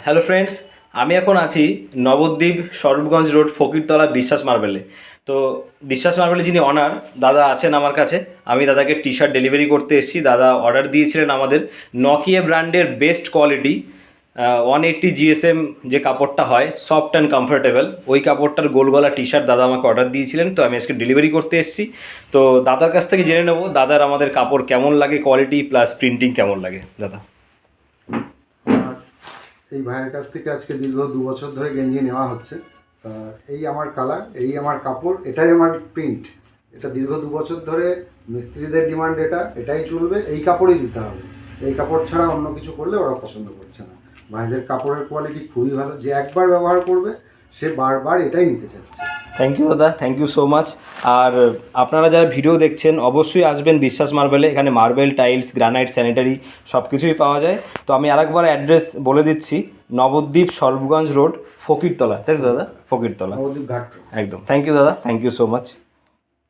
Hello friends, আমি এখন আছি নবদ্বীপ স্বরূপগঞ্জ রোড ফকিরতলা বিশ্বাস মার্বেলে। তো বিশ্বাস মার্বেলে যিনি অনার দাদা আছেন আমার কাছে, আমি দাদাকে টি শার্ট ডেলিভারি করতে এসেছি। দাদা অর্ডার দিয়েছিলেন আমাদের নকিয়া ব্র্যান্ডের বেস্ট কোয়ালিটি 180 জিএসএম যে কাপড়টা হয়, সফট অ্যান্ড কমফোর্টেবল, ওই কাপড়টার গোল গলা টি শার্ট দাদা আমাকে অর্ডার দিয়েছিলেন। তো আমি আজকে ডেলিভারি করতে এসেছি। তো দাদার কাছ থেকে জেনে নেবো দাদার আমাদের কাপড় কেমন লাগে, কোয়ালিটি প্লাস প্রিন্টিং কেমন লাগে। দাদা, আর এই ভাইয়ের কাছ থেকে আজকে দীর্ঘ 2 বছর ধরে গেঞ্জি নেওয়া হচ্ছে। তা এই আমার কালার, এই আমার কাপড়, এটাই আমার প্রিন্ট। এটা দীর্ঘ 2 বছর ধরে মিস্ত্রিদের ডিমান্ড, এটাই চলবে, এই কাপড়ই দিতে হবে। এই কাপড় ছাড়া অন্য কিছু করলে ওরা পছন্দ করছে না। ভাইদের কাপড়ের কোয়ালিটি খুবই ভালো, যে একবার ব্যবহার করবে সে বারবার এটাই নিতে চাচ্ছে। থ্যাংক ইউ দাদা, থ্যাংক ইউ সো মাচ। আর আপনারা যারা ভিডিও দেখছেন অবশ্যই আসবেন বিশ্বাস মার্বেলে। এখানে মার্বেল, টাইলস, গ্রানাইট, স্যানিটারি সব কিছুই পাওয়া যায়। তো আমি আরেকবার অ্যাড্রেস বলে দিচ্ছি, নবদ্বীপ স্বরূপগঞ্জ রোড ফকিরতলা, তাই তো দাদা? ফকিরতলা, নবদ্বীপ ঘাট। একদম। থ্যাংক ইউ দাদা, থ্যাংক ইউ সো মাচ।